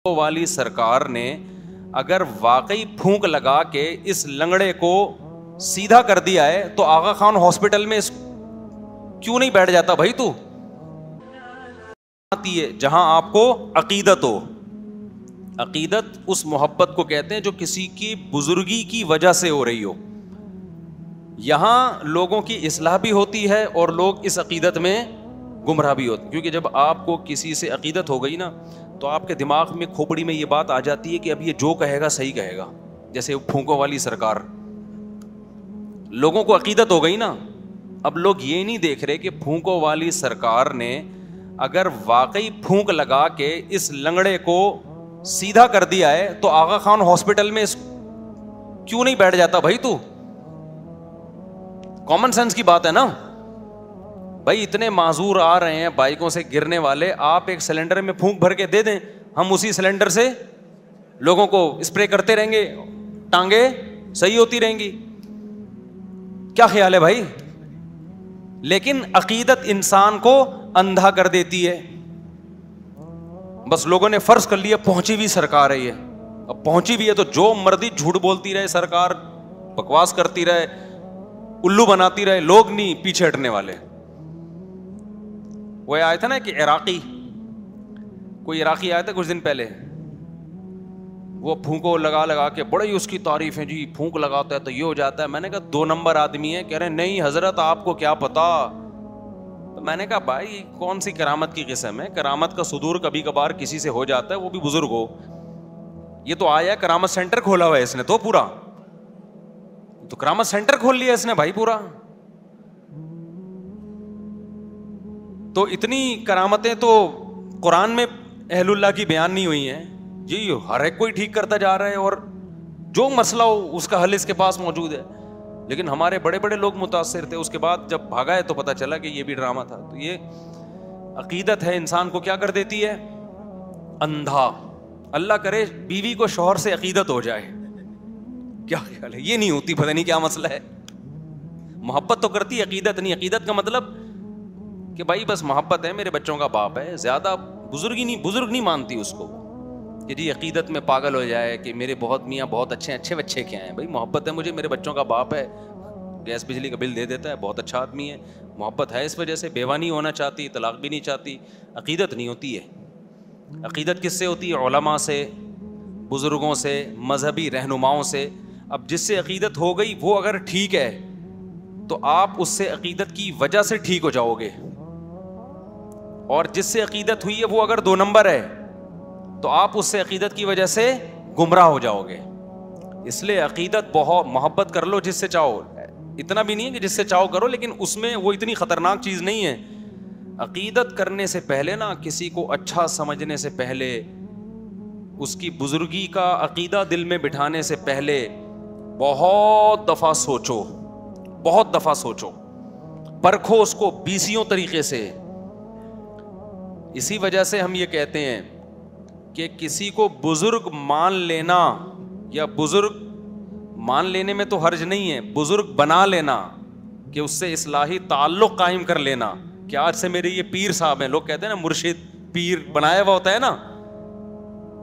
والی سرکار نے اگر واقعی پھونک لگا کے اس لنگڑے کو سیدھا کر دیا ہے تو آغا خان ہاسپٹل میں کیوں نہیں بیٹھ جاتا بھائی؟ تو آتی ہے جہاں آپ کو عقیدت ہو. عقیدت اس محبت کو کہتے ہیں جو کسی کی بزرگی کی وجہ سے ہو رہی ہو. یہاں لوگوں کی اصلاح بھی ہوتی ہے اور لوگ اس عقیدت میں گمراہ بھی ہوتے ہیں, کیونکہ جب آپ کو کسی سے عقیدت ہو گئی نا تو آپ کے دماغ میں کھوپڑی میں یہ بات آ جاتی ہے کہ اب یہ جو کہے گا صحیح کہے گا. جیسے پھونکوں والی سرکار, لوگوں کو عقیدت ہو گئی نا, اب لوگ یہ نہیں دیکھ رہے کہ پھونکوں والی سرکار نے اگر واقعی پھونک لگا کے اس لنگڑے کو سیدھا کر دیا ہے تو آغا خان ہاسپٹل میں کیوں نہیں بیٹھ جاتا بھائی؟ تو کامن سینس کی بات ہے نا بھائی. اتنے معذور آ رہے ہیں بائکوں سے گرنے والے, آپ ایک سلنڈر میں پھونک بھر کے دے دیں, ہم اسی سلنڈر سے لوگوں کو اسپرے کرتے رہیں گے, ٹانگیں صحیح ہوتی رہیں گی. کیا خیال ہے بھائی؟ لیکن عقیدت انسان کو اندھا کر دیتی ہے. بس لوگوں نے فرض کر لیا پہنچی ہوئی سرکار ہے یہ, اب پہنچی ہوئی ہے تو جو مردی جھوٹ بولتی رہے سرکار, بکواس کرتی رہے, الو بناتی رہے, لوگ نہیں پیچھے ہٹنے والے. وہ آیا تھا نا کہ کوئی عراقی آیا تھا کچھ دن پہلے, وہ پھونکو لگا کے بڑے ہی اس کی تعریف ہے, جی پھونک لگاتا ہے تو یہ ہو جاتا ہے. میں نے کہا 2 نمبر آدمی ہے. کہہ رہے نہیں حضرت آپ کو کیا پتا. تو میں نے کہا بھائی کون سی کرامت کی قسم ہے؟ کرامت کا صدور کبھی کبھار کسی سے ہو جاتا ہے, وہ بھی بزرگ ہو. یہ تو آیا کرامت سینٹر کھولا ہوا ہے اس نے تو پورا, تو کرامت سینٹر کھول لیا اس نے بھائی پورا. تو اتنی کرامتیں تو قرآن میں اہل اللہ کی بیان نہیں ہوئی ہیں جی. ہر ایک کوئی ٹھیک کرتا جا رہا ہے اور جو مسئلہ ہو اس کا حل اس کے پاس موجود ہے. لیکن ہمارے بڑے بڑے لوگ متاثر تھے, اس کے بعد جب بھاگا ہے تو پتا چلا کہ یہ بھی ڈرامہ تھا. تو یہ عقیدت ہے انسان کو کیا کر دیتی ہے؟ اندھا. اللہ کرے بیوی کو شوہر سے عقیدت ہو جائے, کیا خیال ہے؟ یہ نہیں ہوتی, پتہ نہیں کیا مسئلہ ہے. محبت تو کرتی ہے, عقیدت نہیں. عقیدت کا مطلب کہ بھائی بس محبت ہے, میرے بچوں کا باپ ہے, زیادہ بزرگ نہیں مانتی اس کو کہ جی عقیدت میں پاگل ہو جائے کہ میرے بہت میاں بہت اچھے بچے کیا ہیں. بھائی محبت ہے مجھے, میرے بچوں کا باپ ہے, گیس بجلی کا بل دے دیتا ہے, بہت اچھا آدمی ہے. محبت ہے اس وجہ سے, بیوہ نہیں ہونا چاہتی, طلاق بھی نہیں چاہتی. عقیدت نہیں ہوتی ہے. عقیدت کس سے ہوتی ہے؟ علماء سے, بزرگوں سے, مذہبی رہنماؤں سے. اب جس سے عقیدت ہو گئی وہ اگر ٹھیک ہے تو آپ اس سے عقیدت کی وجہ سے ٹھیک ہو جاؤ گے, اور جس سے عقیدت ہوئی ہے وہ اگر 2 نمبر ہے تو آپ اس سے عقیدت کی وجہ سے گمراہ ہو جاؤ گے. اس لیے عقیدت بہت محبت کر لو جس سے چاہو, اتنا بھی نہیں ہے کہ جس سے چاہو کرو, لیکن اس میں وہ اتنی خطرناک چیز نہیں ہے. عقیدت کرنے سے پہلے نا, کسی کو اچھا سمجھنے سے پہلے, اس کی بزرگی کا عقیدہ دل میں بٹھانے سے پہلے بہت دفعہ سوچو, پرکھو اس کو 20 طریقے سے. اسی وجہ سے ہم یہ کہتے ہیں کہ کسی کو بزرگ مان لینا, یا بزرگ مان لینے میں تو حرج نہیں ہے, بزرگ بنا لینا کہ اس سے اصلاحی تعلق قائم کر لینا کہ آج سے میرے یہ پیر صاحب ہیں. لوگ کہتے ہیں نا مرشد پیر بنایا ہوا ہوتا ہے نا.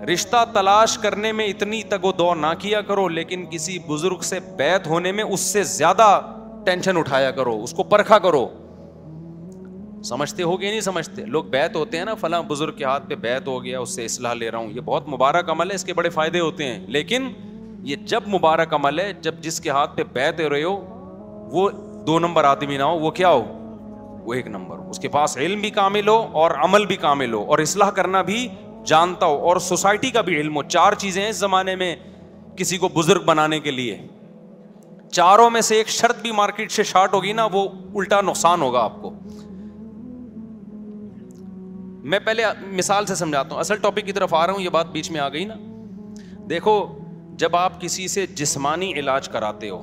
رشتہ تلاش کرنے میں اتنی تگ و دو نہ کیا کرو, لیکن کسی بزرگ سے بیعت ہونے میں اس سے زیادہ ٹینشن اٹھایا کرو, اس کو پرکھا کرو. سمجھتے ہو کہ نہیں سمجھتے؟ لوگ بیعت ہوتے ہیں نا, فلاں بزرگ کے ہاتھ پہ بیعت ہو گیا, اس سے اصلاح لے رہا ہوں, یہ بہت مبارک عمل ہے, اس کے بڑے فائدے ہوتے ہیں. لیکن یہ جب مبارک عمل ہے جب جس کے ہاتھ پہ بیعت ہو رہے ہو وہ 2 نمبر آدمی نہ ہو, وہ کیا ہو؟ وہ 1 نمبر ہو. اس کے پاس علم بھی کامل ہو اور عمل بھی کامل ہو اور اصلاح کرنا بھی جانتا ہو اور سوسائٹی کا بھی علم ہو. 4 چیزیں ہیں اس زمانے میں کسی کو بزرگ بنانے کے لیے. 4 میں سے ایک شرط بھی مارکیٹ سے شارٹ ہوگی نا, وہ الٹا نقصان ہوگا آپ کو. میں پہلے مثال سے سمجھاتا ہوں, اصل ٹاپک کی طرف آ رہا ہوں, یہ بات بیچ میں آ گئی نا. دیکھو جب آپ کسی سے جسمانی علاج کراتے ہو,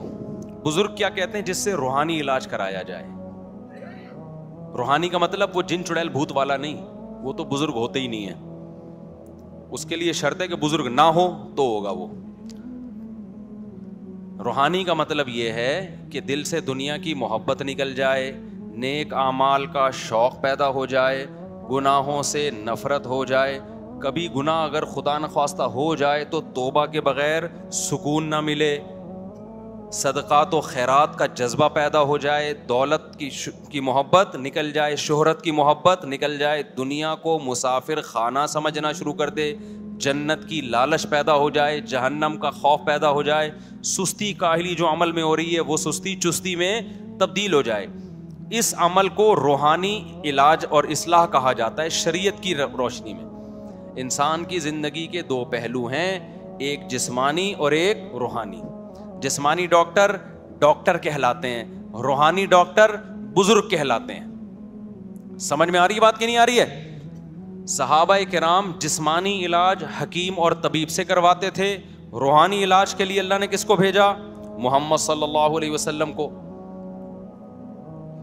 بزرگ کیا کہتے ہیں؟ جس سے روحانی علاج کرایا جائے. روحانی کا مطلب وہ جن چڑیل بھوت والا نہیں, وہ تو بزرگ ہوتے ہی نہیں ہے. اس کے لیے شرط ہے کہ بزرگ نہ ہو تو ہوگا وہ. روحانی کا مطلب یہ ہے کہ دل سے دنیا کی محبت نکل جائے, نیک اعمال کا شوق پیدا ہو جائے, گناہوں سے نفرت ہو جائے, کبھی گناہ اگر خدا نخواستہ ہو جائے تو توبہ کے بغیر سکون نہ ملے، صدقات و خیرات کا جذبہ پیدا ہو جائے، دولت کی محبت نکل جائے، شہرت کی محبت نکل جائے، دنیا کو مسافر خانہ سمجھنا شروع کر دے، جنت کی لالچ پیدا ہو جائے، جہنم کا خوف پیدا ہو جائے، سستی کاہلی جو عمل میں ہو رہی ہے وہ سستی چستی میں تبدیل ہو جائے. اس عمل کو روحانی علاج اور اصلاح کہا جاتا ہے شریعت کی روشنی میں. انسان کی زندگی کے دو پہلو ہیں، ایک جسمانی اور ایک روحانی. جسمانی ڈاکٹر ڈاکٹر کہلاتے ہیں، روحانی ڈاکٹر بزرگ کہلاتے ہیں. سمجھ میں آ رہی بات کہ نہیں آ رہی ہے؟ صحابہ کرام جسمانی علاج حکیم اور طبیب سے کرواتے تھے، روحانی علاج کے لیے اللہ نے کس کو بھیجا؟ محمد صلی اللہ علیہ وسلم کو.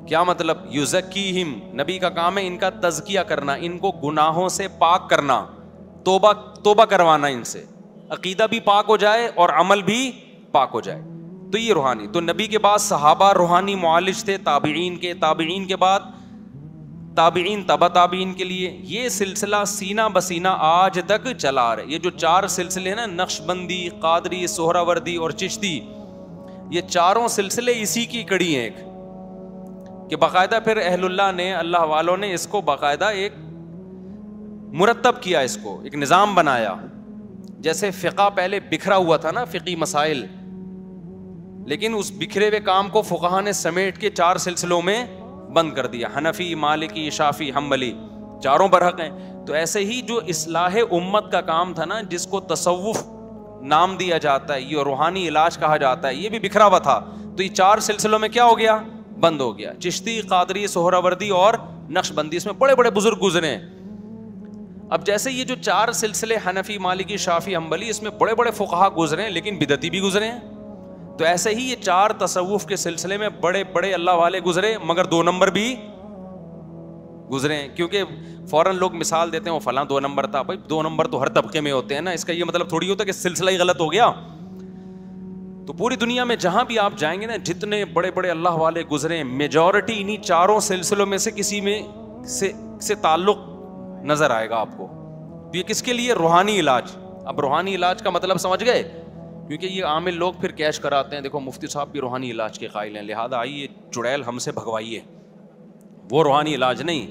کیا مطلب؟ یزکیہم، نبی کا کام ہے ان کا تزکیہ کرنا، ان کو گناہوں سے پاک کرنا، توبہ کروانا، ان سے عقیدہ بھی پاک ہو جائے اور عمل بھی پاک ہو جائے. تو یہ روحانی. تو نبی کے بعد صحابہ روحانی معالج تھے، تابعین کے بعد تابعین تبع تابعین کے لیے. یہ سلسلہ سینہ بسینہ آج تک چلا آ رہا ہے. یہ جو 4 سلسلے ہیں نا، نقش بندی، قادری، سہراوردی اور چشتی، یہ چاروں سلسلے اسی کی کڑی ہیں. ایک کہ باقاعدہ پھر اہل اللہ نے، اللہ والوں نے اس کو باقاعدہ ایک مرتب کیا، اس کو ایک نظام بنایا. جیسے فقہ پہلے بکھرا ہوا تھا نا، فقی مسائل، لیکن اس بکھرے ہوئے کام کو فقہا نے سمیٹ کے 4 سلسلوں میں بند کر دیا. حنفی، مالکی، شافعی، حنبلی، چاروں برحق ہیں. تو ایسے ہی جو اصلاح امت کا کام تھا نا، جس کو تصوف نام دیا جاتا ہے، یہ روحانی علاج کہا جاتا ہے، یہ بھی بکھرا ہوا تھا. تو یہ 4 سلسلوں میں کیا ہو گیا؟ بند ہو گیا. چشتی، قادری، سہراوردی اور نقش بندی، اس میں بڑے بڑے بزرگ گزرے ہیں. اب جیسے یہ جو 4 سلسلے حنفی، مالکی، شافعی، حنبلی، اس میں بڑے بڑے فقہا گزرے ہیں لیکن بدعتی بھی گزرے ہیں. تو ایسے ہی یہ 4 تصوف کے سلسلے میں بڑے بڑے اللہ والے گزرے، مگر 2 نمبر بھی گزرے ہیں. کیونکہ فوراً لوگ مثال دیتے ہیں وہ فلاں 2 نمبر تھا. بھائی 2 نمبر تو ہر طبقے میں ہوتے ہیں نا، اس کا یہ مطلب تھوڑی ہوتا کہ سلسلہ ہی غلط ہو گیا. تو پوری دنیا میں جہاں بھی آپ جائیں گے نا، جتنے بڑے بڑے اللہ والے گزرے ہیں، میجورٹی انہی 4 سلسلوں میں سے کسی میں سے تعلق نظر آئے گا آپ کو. تو یہ کس کے لیے؟ روحانی علاج. اب روحانی علاج کا مطلب سمجھ گئے؟ کیونکہ یہ عامل لوگ پھر کیش کراتے ہیں، دیکھو مفتی صاحب بھی روحانی علاج کے قائل ہیں، لہذا آئیے چڑیل ہم سے بھگوائیے. وہ روحانی علاج نہیں.